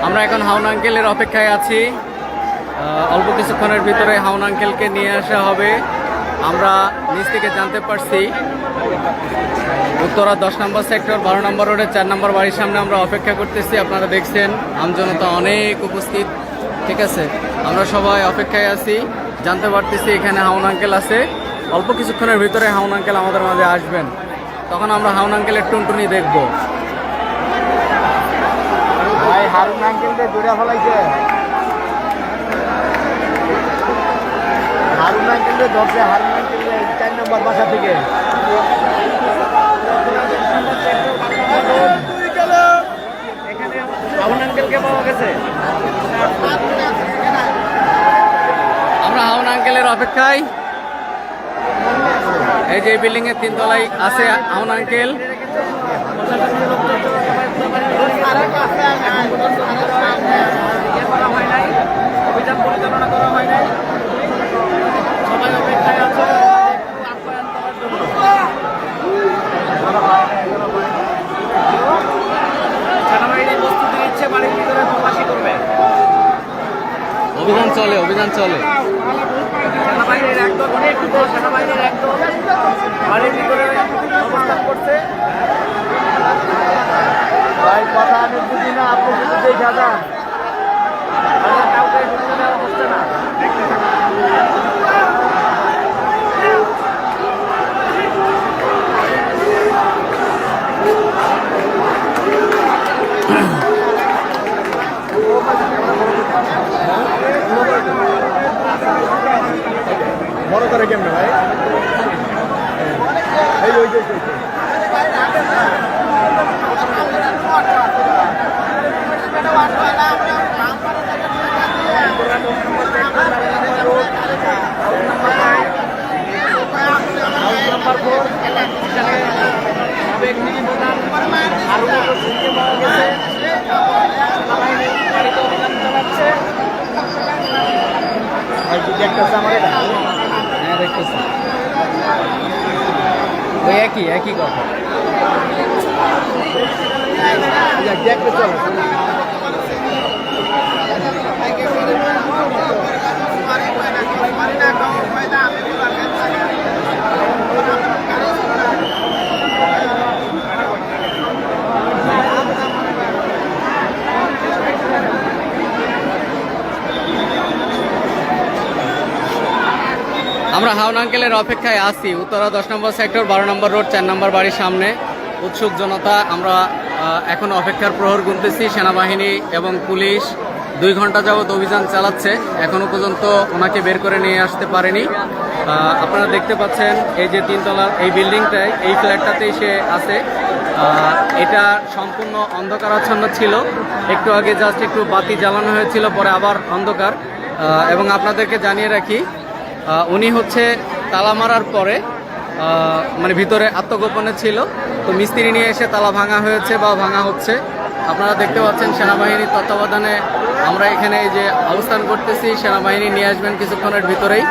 আমরা এখন হাউন আঙ্কেলের অপেক্ষায় আছি। অল্প কিছুক্ষণের ভিতরে হাউন আঙ্কেলকে নিয়ে আসা হবে। আমরা নিচ থেকে জানতে পারছি উত্তরা 10 নম্বর সেক্টর 12 নম্বর রোডের 4 নম্বর বাড়ির সামনে আমরা অপেক্ষা করতেছি। আপনারা দেখছেন আমজনতা অনেক উপস্থিত, ঠিক আছে। আমরা সবাই অপেক্ষায় আছি, জানতে পারতেছি এখানে হাউন আঙ্কেল আছে। অল্প কিছুক্ষণের ভিতরে হাউন আঙ্কেল আমাদের মাঝে আসবেন, তখন আমরা হাউন আঙ্কেলের টুনটুনি দেখব। ভাই হারুন আঙ্কেলকে দৌড়া ফেলাইছে, হারুন আঙ্কেলকে ধরছে, হারুন আঙ্কেলকে 4 নম্বর বাসা থেকে। হাউন আঙ্কেলকে পাওয়া গেছে। আমরা হাউন আঙ্কেলের অপেক্ষায়। এই যে বিল্ডিং এর 3 তলায় আছে হাউন আঙ্কেল। অভিযান পরিচালনা করা হয় নাই, সবাই অপেক্ষায় আছে আপ্যায়ন করার জন্য। সেনাবাহিনী প্রস্তুতি নিচ্ছে, বাড়ির ভিতরে তল্লাশি করবে। অভিযান চলে, অভিযান চলে। সেনাবাহিনীর একদল, সেনাবাহিনীর একদল বাড়ির ভিতরে অবস্থান করছে। ভাই কথা আমি বুঝি না, আপনি শুধু দেখা যান, কাউকে ঢুকতে দেওয়া হচ্ছে না। বড় করে কেমন ভাই? এই ওই যে হ্যাঁ দেখতেছি, ওই একই কথা। দেখতে চলে আমরা হাউন আঙ্কেলের অপেক্ষায় আছি উত্তরা 10 নম্বর সেক্টর 12 নম্বর রোড 4 নম্বর বাড়ির সামনে। উৎসুক জনতা। আমরা এখন অপেক্ষার প্রহর গুনতেছি। সেনাবাহিনী এবং পুলিশ 2 ঘন্টা যাবৎ অভিযান চালাচ্ছে, এখনো পর্যন্ত ওনাকে বের করে নিয়ে আসতে পারেনি। আপনারা দেখতে পাচ্ছেন এই যে 3 তলার এই বিল্ডিংটায়, এই ফ্ল্যাটটাতেই সে আছে। এটা সম্পূর্ণ অন্ধকারাচ্ছন্ন ছিল, একটু আগে জাস্ট একটু বাতি জ্বালানো হয়েছিল, পরে আবার অন্ধকার। এবং আপনাদেরকে জানিয়ে রাখি, উনি হচ্ছে তালা মারার পরে মানে ভিতরে আত্মগোপনে ছিল, তো মিস্ত্রি নিয়ে এসে তালা ভাঙা হয়েছে বা ভাঙা হচ্ছে। আপনারা দেখতে পাচ্ছেন সেনাবাহিনীর তত্ত্বাবধানে আমরা এখানে এই যে অবস্থান করতেছি। সেনাবাহিনী নিয়ে আসবেন কিছুক্ষণের ভিতরেই,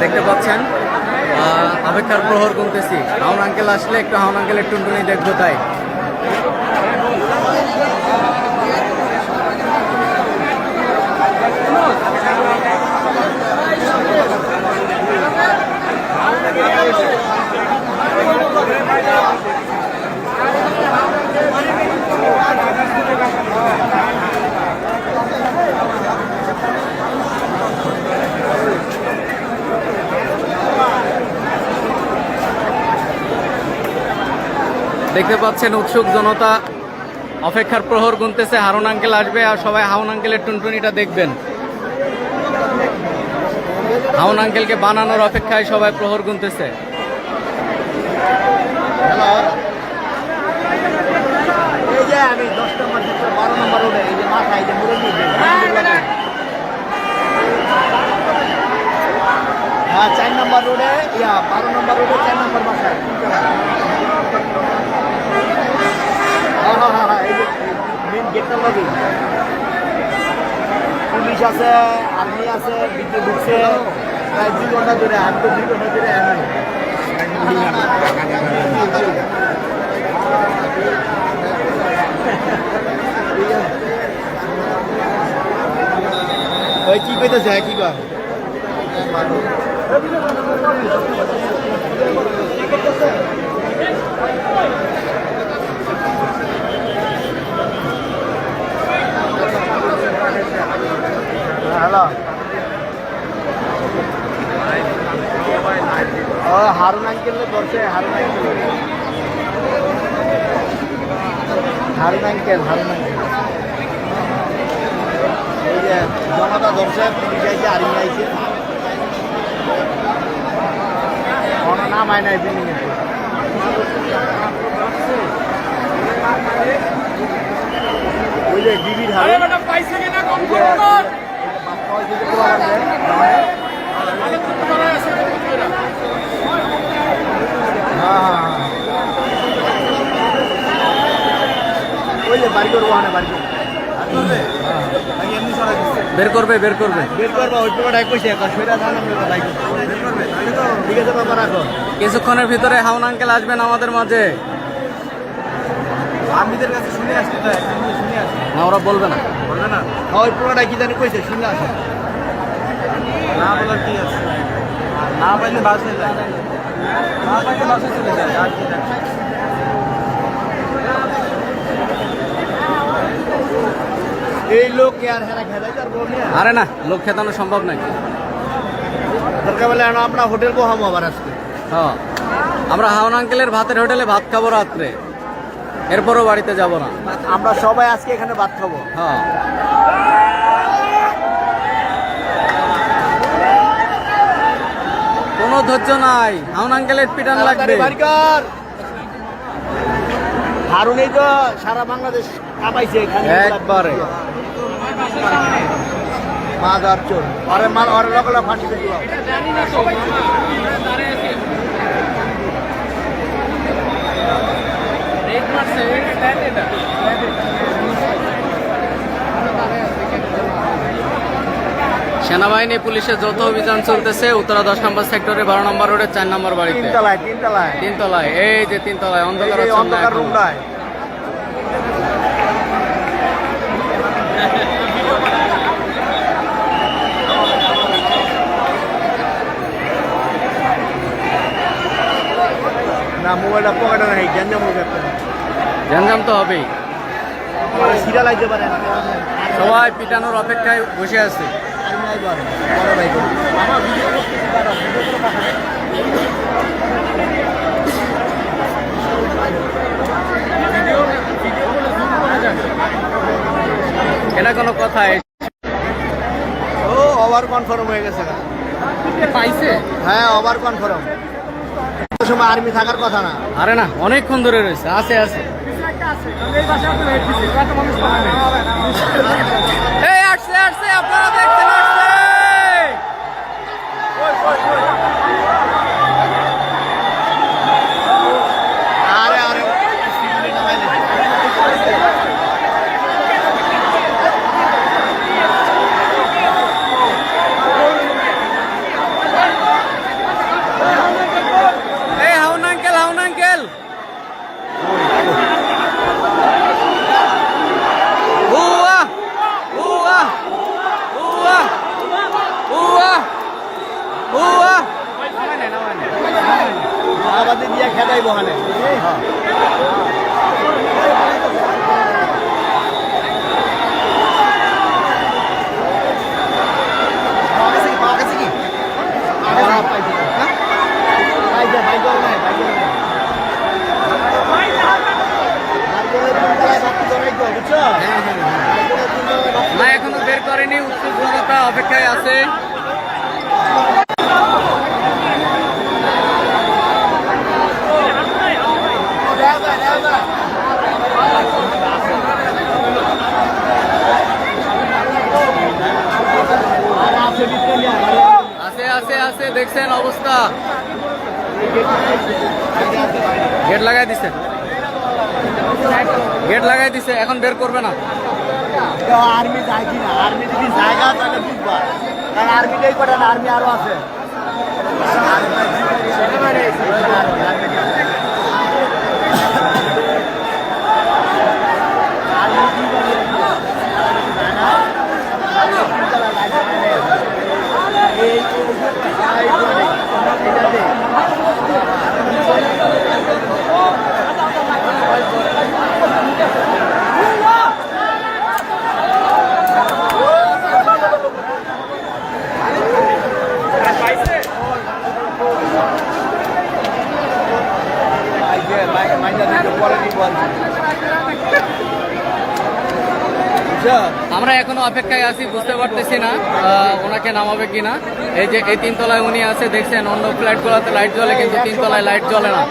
দেখতে পাচ্ছেন। অপেক্ষার প্রহর গুনতেছি। হাউন আঙ্কেল আসলে একটু হাউন আঙ্কেলের টুনটুনি দেখবো তাই। দেখতে পাচ্ছেন উৎসুক জনতা, অপেক্ষার প্রহর গুনতেছে। হারুন আঙ্কেল আসবে আর সবাই হাউন আঙ্কেলের টুনটুনিটা দেখবেন। হাউন আঙ্কেলকে বানানোর অপেক্ষায় সবাই প্রহর গুনতেছে। এই যে আমি 10 নম্বর 12 নম্বর রোডে এই যে মাথা এই যে মুরব্বী, হ্যাঁ 4 নম্বর রোডে 12 নম্বর রোডে 4 নম্বর বাসায়। হ্যাঁ এই যে মেন গেটটা লাগবে। পুলিশ আছে, আর্মি আছে, বিদ্যুৎ ঢুকছে প্রায় 2 ঘন্টা ধরে। আমি তো 2 ঘন্টা ধরে ঠিক আছে। ওই কি কইতেছে কি কয় হ্যালো ও হারুন আঙ্কেল বলছে হারুন আঙ্কেল এই যে জনতা ধরছে পুলিশ আইছে আর্মি আইছে কোনো নাম হয় নাই বিল্ডিং এ ওই যে ডিবির হারে পাইছে কিনা কম করো ওই যে বাড়ি করবো বাড়ি বের করবে বের করবা ওই তোমার ডাক কইছে সেটা ধান আমরা ডাক বের করবে তাহলে তো ঠিক আছে বাবা রাখো কিছুক্ষণের ভিতরে হাউন আঙ্কেল আসবেন আমাদের মাঝে। আমিদের কাছে শুনে আসতে তো শুনে আসতে না ওরা বলবে না ওই পুরোটা কি জানি কইছে শুনে আসে না বলার কি আছে না পাইলে বাসে যায় না পাইলে বাসে চলে যায় আর কি জানি এই লোক কে আর হেরা খেলাই তার বউ নিয়ে আরে না লোক খেতানো সম্ভব নাকি দরকার বলে আমরা হোটেল বহামো আবার আজকে হ্যাঁ আমরা হাউন আঙ্কেলের ভাতের হোটেলে ভাত খাবো রাত্রে, এরপরও বাড়িতে যাব না। আমরা সবাই আজকে এখানে ভাত খাবো। হ্যাঁ কোনো ধৈর্য নাই, হাউন আঙ্কেলের পিটান লাগবে। হারুনেই তো সারা বাংলাদেশ কাঁপাইছে একবারে মাদার চোর আরে মাল আরে লগলা ফাটিতে দিও সেনাবাহিনী পুলিশের যৌথ অভিযান চলতেছে উত্তরা 10 নম্বর সেক্টরে 12 নম্বর রোডের 4 নম্বর বাড়িতে তিনতলায় এই যে তিনতলায় অন্ধকার রুমটায় না মোবাইলটা পকেটে নাই গ্যাঞ্জাম তো হবেই, সিরিয়াল আইতে পারে সবাই পিটানোর অপেক্ষায় বসে আছে। এটা কোনো কথা? ও ওভার কনফার্ম হয়ে গেছে পাইছে, হ্যাঁ ওভার কনফার্ম। সময় আর্মি থাকার কথা না। আরে না অনেকক্ষণ ধরে রয়েছে, আছে আসছে আপনারা দেখছেন আসছে। আরে আরে হাউন আঙ্কেল আমাদের দিয়ে খেদাই বহানে না এখনো বের করেনি, উৎসুক জনতা অপেক্ষায় আছে। আছে দেখছেন অবস্থা, গেট লাগাই দিছে, এখন বের করবে না। আর্মি যায় কিনা, আর্মি যদি জায়গা তাহলে বুঝবা, কারণ আর্মিটাই করে না, আর্মি আরো আছে। মাইন্ডা দিতে পরে নিব আর কি। বুঝছো? আমরা এখনো অপেক্ষায় আছি, বুঝতে পারতেছি না ওনাকে নামাবে কিনা। এই যে এই তিনতলায় উনি আছে দেখছেন, অন্য ফ্ল্যাটগুলোতে লাইট জ্বলে কিন্তু তিনতলায় লাইট জ্বলে না।